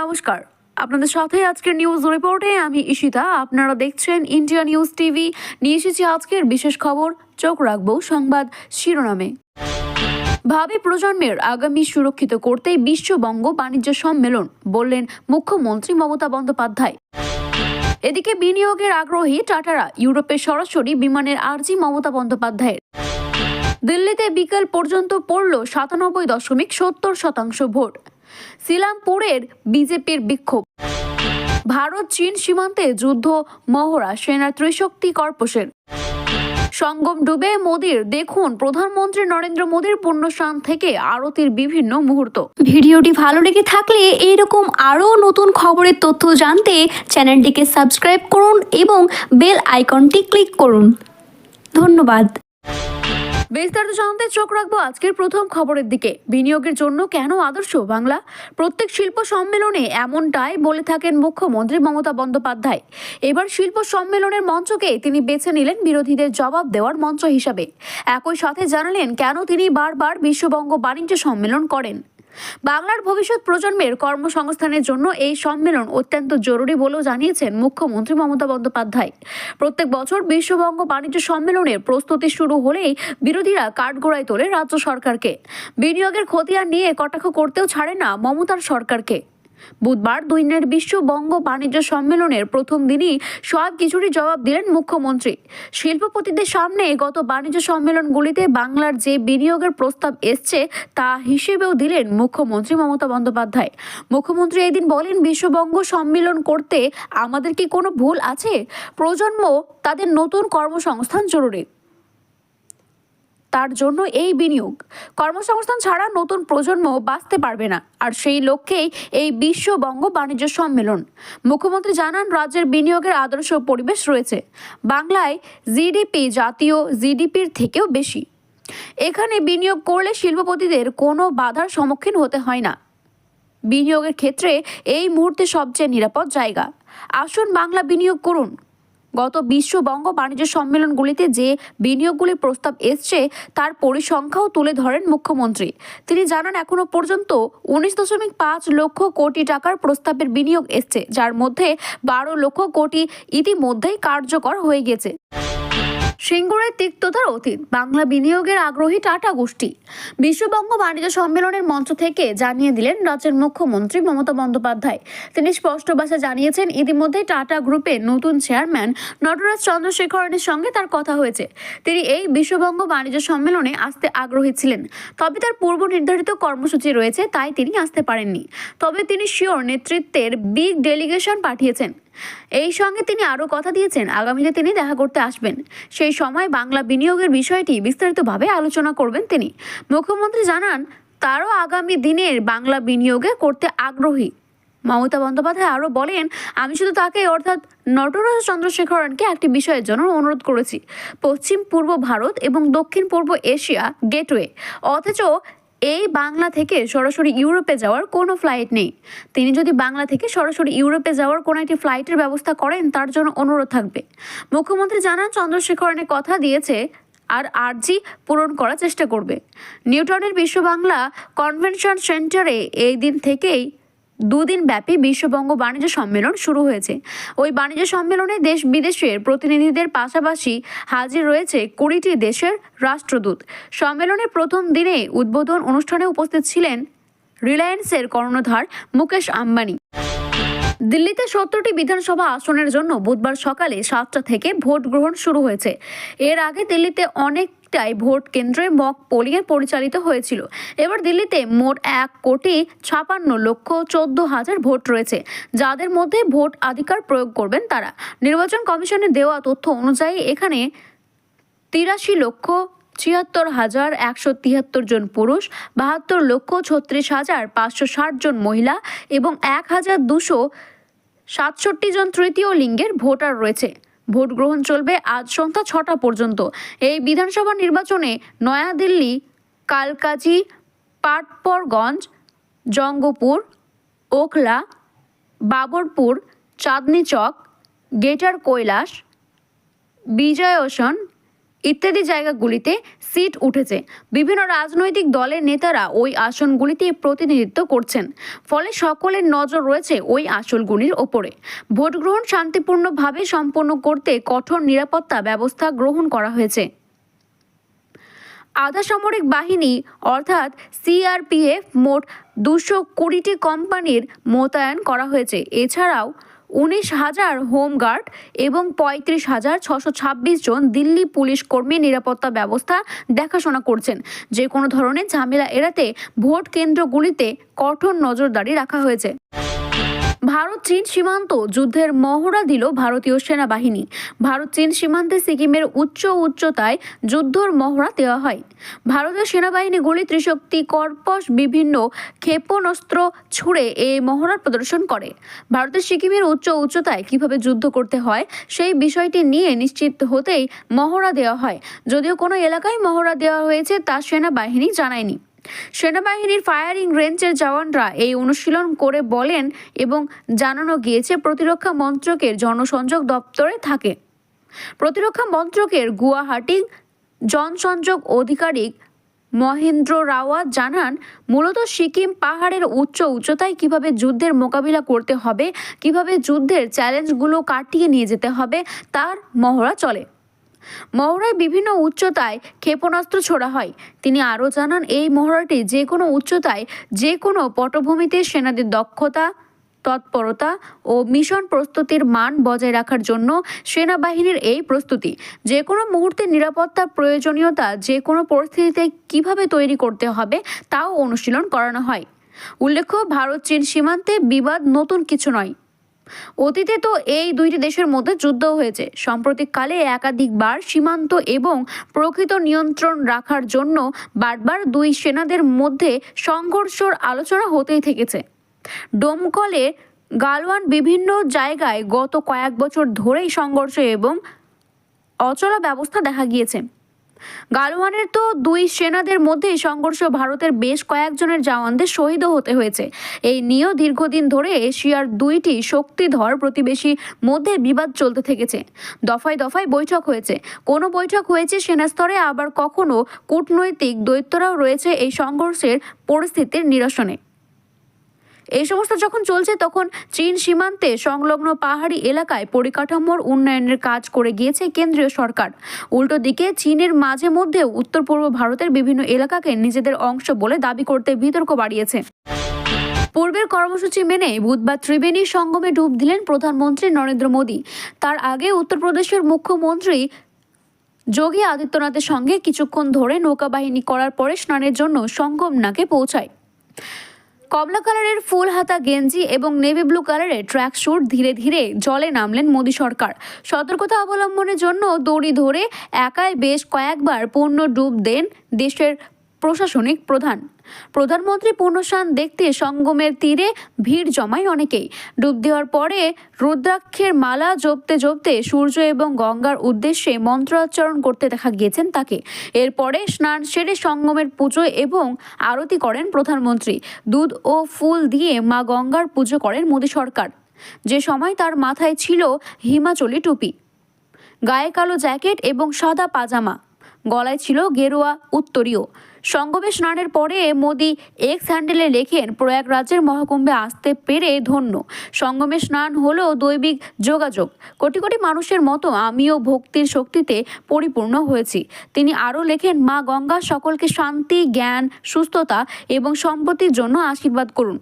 নমস্কার, আপনাদের সাথে আজকের নিউজ রিপোর্টে আমি ঈশিতা। আপনারা দেখছেন ইন্ডিয়া নিউজ টিভি। নিয়ে এসেছি আজকের বিশেষ খবর। চোখ রাখবো সংবাদ শিরোনামে। ভাবি প্রজন্মের আগামী সুরক্ষিত করতেই বিশ্ববঙ্গ বাণিজ্য সম্মেলন, বললেন মুখ্যমন্ত্রী মমতা বন্দ্যোপাধ্যায়। এদিকে বিনিয়োগের আগ্রহী টাটারা ইউরোপে সরাসরি বিমানের আর্জি মমতা বন্দ্যোপাধ্যায়ের। দিল্লিতে বিকেল পর্যন্ত পড়ল 97.70% ভোট। সিলামপুরের বিজেপির বিক্ষোভ। ভারত চীন সীমান্তে যুদ্ধ মহড়া সেনার ত্রিশক্তি কর্পসের। সঙ্গম ডুবে মোদির, দেখুন প্রধানমন্ত্রী নরেন্দ্র মোদির পুণ্যস্নান থেকে আরতির বিভিন্ন মুহূর্ত। ভিডিওটি ভালো লেগে থাকলে এইরকম আরও নতুন খবরের তথ্য জানতে চ্যানেলটিকে সাবস্ক্রাইব করুন এবং বেল আইকনটি ক্লিক করুন। ধন্যবাদ। বিস্তারিত জানতে চোখ রাখবো আজকের প্রথম খবরের দিকে। বিনিয়োগের জন্য কেন আদর্শ বাংলা? প্রত্যেক শিল্প সম্মেলনে এমনটাই বলে থাকেন মুখ্যমন্ত্রী মমতা বন্দ্যোপাধ্যায়। এবার শিল্প সম্মেলনের মঞ্চকে তিনি বেছে নিলেন বিরোধীদের জবাব দেওয়ার মঞ্চ হিসাবে। একই সাথে জানালেন কেন তিনি বারবার বিশ্ববঙ্গ বাণিজ্য সম্মেলন করেন। বাংলার ভবিষ্যৎ প্রজন্মের কর্মসংস্থানের জন্য এই সম্মেলন অত্যন্ত জরুরি বলেও জানিয়েছেন মুখ্যমন্ত্রী মমতা বন্দ্যোপাধ্যায়। প্রত্যেক বছর বিশ্ববঙ্গ বাণিজ্য সম্মেলনের প্রস্তুতি শুরু হলেই বিরোধীরা কাঠগড়ায় তোলে রাজ্য সরকারকে। বিনিয়োগের খতিয়ান নিয়ে কটাক্ষ করতেও ছাড়ে না মমতার সরকারকে। বুধবার 2 দিনের বিশ্ববঙ্গ বাণিজ্য সম্মেলনের প্রথম দিনই সব কিছুরই জবাব দিলেন মুখ্যমন্ত্রী। শিল্পপতিদের সামনে গত বাণিজ্য সম্মেলনগুলিতে বাংলার যে বিনিয়োগের প্রস্তাব এসছে তা হিসেবেও দিলেন মুখ্যমন্ত্রী মমতা বন্দ্যোপাধ্যায়। মুখ্যমন্ত্রী এদিন বলেন, বিশ্ববঙ্গ সম্মেলন করতে আমাদের কি কোনো ভুল আছে? প্রজন্ম তাদের নতুন কর্মসংস্থান জরুরি, তার জন্য এই বিনিয়োগ। কর্মসংস্থান ছাড়া নতুন প্রজন্ম বাঁচতে পারবে না, আর সেই লক্ষ্যেই এই বিশ্ববঙ্গ বাণিজ্য সম্মেলন। মুখ্যমন্ত্রী জানান, রাজ্যের বিনিয়োগের আদর্শ পরিবেশ রয়েছে। বাংলায় জিডিপি জাতীয় জিডিপির থেকেও বেশি। এখানে বিনিয়োগ করলে শিল্পপতিদের কোনো বাধার সম্মুখীন হতে হয় না। বিনিয়োগের ক্ষেত্রে এই মুহূর্তে সবচেয়ে নিরাপদ জায়গা। আসুন বাংলা বিনিয়োগ করুন। গত বিশ্ববঙ্গ বাণিজ্য সম্মেলনগুলিতে যে বিনিয়োগগুলির প্রস্তাব এসছে তার পরিসংখ্যাও তুলে ধরেন মুখ্যমন্ত্রী। তিনি জানান, এখনো পর্যন্ত 19.5 লক্ষ কোটি টাকার প্রস্তাবের বিনিয়োগ এসছে, যার মধ্যে 12 লক্ষ কোটি ইতিমধ্যেই কার্যকর হয়ে গেছে। সিঙ্গুরের তিক্ততার অতীত, বাংলা বিনিয়োগের আগ্রহী টাটা গোষ্ঠী। বিশ্ববঙ্গ বাণিজ্য সম্মেলনের মঞ্চ থেকে জানিয়ে দিলেন রাজ্যের মুখ্যমন্ত্রী মমতা বন্দ্যোপাধ্যায়। তিনি স্পষ্ট ভাষায় জানিয়েছেন, ইতিমধ্যে টাটা গ্রুপের নতুন চেয়ারম্যান নটরাজ চন্দ্রশেখরনের সঙ্গে তার কথা হয়েছে। তিনি এই বিশ্ববঙ্গ বাণিজ্য সম্মেলনে আসতে আগ্রহী ছিলেন, তবে তার পূর্ব নির্ধারিত কর্মসূচি রয়েছে, তাই তিনি আসতে পারেননি। তবে তিনি শিওর নেতৃত্বের বিগ ডেলিগেশন পাঠিয়েছেন। এই সঙ্গে তিনি আরও কথা দিয়েছেন, আগামীতে তিনি দেখা করতে আসবেন। সেই সময় বাংলা বিনিয়োগের বিষয়টি বিস্তারিতভাবে আলোচনা করবেন তিনি। মুখ্যমন্ত্রী জানান, তারও আগামী দিনের বাংলা বিনিয়োগে করতে আগ্রহী। মমতা বন্দ্যোপাধ্যায় আরও বলেন, আমি শুধু তাকে অর্থাৎ নটরাজ চন্দ্রশেখরনকে একটি বিষয়ের জন্য অনুরোধ করেছি, পশ্চিম পূর্ব ভারত এবং দক্ষিণ পূর্ব এশিয়া গেটওয়ে, অথচ এই বাংলা থেকে সরাসরি ইউরোপে যাওয়ার কোনো ফ্লাইট নেই। তিনি যদি বাংলা থেকে সরাসরি ইউরোপে যাওয়ার কোনো একটি ফ্লাইটের ব্যবস্থা করেন, তার জন্য অনুরোধ থাকবে। মুখ্যমন্ত্রী জানান, চন্দ্রশেখরনের কথা দিয়েছে আর আর্জি পূরণ করার চেষ্টা করবে। নিউটাউনের বিশ্ব বাংলা কনভেনশন সেন্টারে এই দিন থেকেই 2 দিন ব্যাপী বিশ্ববঙ্গ বাণিজ্য সম্মেলন শুরু হয়েছে। ওই বাণিজ্য সম্মেলনে দেশ বিদেশের প্রতিনিধিদের পাশাপাশি হাজির রয়েছে 20টি দেশের রাষ্ট্রদূত। সম্মেলনের প্রথম দিনে উদ্বোধন অনুষ্ঠানে উপস্থিত ছিলেন রিলায়েন্সের কর্ণধার মুকেশ আম্বানি। দিল্লিতে 70টি বিধানসভা আসনের জন্য বুধবার সকালে 7টা থেকে ভোট গ্রহণ শুরু হয়েছে। এর আগে দিল্লিতে অনেকটাই ভোট কেন্দ্রে মক পোলিং পরিচালিত হয়েছিল। এবার দিল্লিতে মোট 1,56,14,000 ভোট রয়েছে, যাদের মধ্যে ভোট অধিকার প্রয়োগ করবেন তারা। নির্বাচন কমিশনের দেওয়া তথ্য অনুযায়ী এখানে 83,76,173 জন পুরুষ, 72,36,560 জন মহিলা এবং 1,267 জন তৃতীয় লিঙ্গের ভোটার রয়েছে। ভোট গ্রহণ চলবে আজ সন্ধ্যা 6টা পর্যন্ত। এই বিধানসভা নির্বাচনে নয়াদিল্লি, কালকাজি, পাটপরগঞ্জ, জঙ্গপুর, ওখলা, বাবরপুর, চাঁদনি চক, গ্রেটার কৈলাস, বিজয়সন, ইত্যাদি জায়গাগুলিতে সিট উঠেছে। বিভিন্ন রাজনৈতিক দলের নেতারা ওই আসনগুলিতে প্রতিনিধিত্ব করছেন, ফলে সকলের নজর রয়েছে ওই আসনগুলির ওপরে। ভোট গ্রহণ শান্তিপূর্ণভাবে সম্পন্ন করতে কঠোর নিরাপত্তা ব্যবস্থা গ্রহণ করা হয়েছে। আধা সামরিক বাহিনী অর্থাৎ সিআরপিএফ মোট 220টি কোম্পানির মোতায়েন করা হয়েছে। এছাড়াও 19,000 হোমগার্ড এবং 35,626 জন দিল্লি পুলিশ কর্মী নিরাপত্তা ব্যবস্থা দেখাশোনা করছেন। যে কোনো ধরনের ঝামেলা এড়াতে ভোট কেন্দ্রগুলিতে কঠোর নজরদারি রাখা হয়েছে। ভারত চীন সীমান্ত যুদ্ধের মহড়া দিল ভারতীয় সেনাবাহিনী। ভারত চীন সীমান্তে সিকিমের উচ্চতায় যুদ্ধর মহড়া দেওয়া হয়। ভারতীয় সেনাবাহিনীগুলি ত্রিশক্তি কর্পস বিভিন্ন ক্ষেপণাস্ত্র ছুড়ে এই মহড়ার প্রদর্শন করে। ভারতের সিকিমের উচ্চতায় কিভাবে যুদ্ধ করতে হয় সেই বিষয়টি নিয়ে নিশ্চিত হতেই মহড়া দেওয়া হয়। যদিও কোনো এলাকায় মহড়া দেওয়া হয়েছে তা সেনাবাহিনী জানায়নি। সেনাবাহিনীর ফায়ারিং রেঞ্জের জওয়ানরা এই অনুশীলন করে বলেন এবং জানানো গিয়েছে প্রতিরক্ষা মন্ত্রকের জনসংযোগ দপ্তরে থাকে। প্রতিরক্ষা মন্ত্রকের গুয়াহাটি জনসংযোগ আধিকারিক মহেন্দ্র রাওয়াত জানান, মূলত সিকিম পাহাড়ের উচ্চতায় কিভাবে যুদ্ধের মোকাবিলা করতে হবে, কিভাবে যুদ্ধের চ্যালেঞ্জগুলো কাটিয়ে নিয়ে যেতে হবে তার মহড়া চলে। মহড়ায় বিভিন্ন উচ্চতায় ক্ষেপণাস্ত্র ছোড়া হয়। তিনি আরও জানান, এই মহড়াটি যে কোনো উচ্চতায় যে কোনো পটভূমিতে সেনাদের দক্ষতা, তৎপরতা ও মিশন প্রস্তুতির মান বজায় রাখার জন্য সেনাবাহিনীর এই প্রস্তুতি। যে কোনো মুহূর্তে নিরাপত্তার প্রয়োজনীয়তা যে কোনো পরিস্থিতিতে কিভাবে তৈরি করতে হবে তাও অনুশীলন করানো হয়। উল্লেখ্য, ভারত চীন সীমান্তে বিবাদ নতুন কিছু নয়। অতীতে তো এই দুইটি দেশের মধ্যে যুদ্ধ হয়েছে। সাম্প্রতিককালে একাধিকবার সীমান্ত এবং প্রকৃত নিয়ন্ত্রণ রাখার জন্য বারবার দুই সেনাদের মধ্যে সংঘর্ষের আলোচনা হতেই থেকেছে। ডোমকলে গালওয়ান বিভিন্ন জায়গায় গত কয়েক বছর ধরেই সংঘর্ষ এবং অচলা ব্যবস্থা দেখা গিয়েছে। গালওয়ানের তো দুই সেনাদের মধ্যে সংঘর্ষ ভারতের বেশ কয়েকজনের জওয়ানদের শহীদও হতে হয়েছে। এই নিয়েও দীর্ঘদিন ধরে এশিয়ার দুইটি শক্তিধর প্রতিবেশীর মধ্যে বিবাদ চলতে থেকেছে। দফায় দফায় বৈঠক হয়েছে, কোনো বৈঠক হয়েছে সেনা স্তরে, আবার কখনো কূটনৈতিক দৈত্যরাও রয়েছে এই সংঘর্ষের পরিস্থিতির নিরসনে। এই সমস্ত যখন চলছে তখন চীন সীমান্তে সংলগ্ন পাহাড়ি এলাকায় পরিকাঠামোর উন্নয়নের কাজ করে গিয়েছে কেন্দ্রীয় সরকার। উল্টো দিকে চীনের মাঝে মধ্যেও উত্তর পূর্ব ভারতের বিভিন্ন এলাকাকে নিজেদের অংশ বলে দাবি করতে বিতর্ক বাড়িয়েছে। পূর্বের কর্মসূচি মেনে বুধবার ত্রিবেণী সঙ্গমে ডুব দিলেন প্রধানমন্ত্রী নরেন্দ্র মোদী। তার আগে উত্তরপ্রদেশের মুখ্যমন্ত্রী যোগী আদিত্যনাথের সঙ্গে কিছুক্ষণ ধরে নৌকাবাহিনী করার পরে স্নানের জন্য সঙ্গম নাকে পৌঁছায়। কমলা কালারের ফুল হাতা গেঞ্জি এবং নেভি ব্লু কালারের ট্র্যাক স্যুট ধীরে ধীরে জলে নামলেন মোদী সরকার। সতর্কতা অবলম্বনের জন্য দড়ি ধরে একাই বেশ কয়েকবার পূর্ণ ডুব দেন দেশের প্রশাসনিক প্রধানমন্ত্রী পুণ্যস্নান দেখতে সঙ্গমের তীরে ভিড় জমায় অনেকেই। ডুব দেওয়ার পরে রুদ্রাক্ষের মালা জপতে সূর্য এবং গঙ্গার উদ্দেশ্যে মন্ত্রোচ্চারণ করতে দেখা গিয়েছেন তাকে। এরপরে স্নান সেরে সঙ্গমের পুজো এবং আরতি করেন প্রধানমন্ত্রী। দুধ ও ফুল দিয়ে মা গঙ্গার পুজো করেন মোদী সরকার। যে সময় তার মাথায় ছিল হিমাচলি টুপি, গায়ে কালো জ্যাকেট এবং সাদা পাজামা, গলায় ছিল গেরুয়া উত্তরীয়। সঙ্গমে স্নানের পরে মোদী এক্স হ্যান্ডেলে লেখেন, প্রয়াগরাজের মহাকুম্ভে আসতে পেরে ধন্য। সঙ্গমে স্নান হলো দৈবিক যোগাযোগ। কোটি কোটি মানুষের মতো আমিও ভক্তির শক্তিতে পরিপূর্ণ হয়েছি। তিনি আরও লেখেন, মা গঙ্গা সকলকে শান্তি, জ্ঞান, সুস্থতা এবং সম্পত্তির জন্য আশীর্বাদ করুন।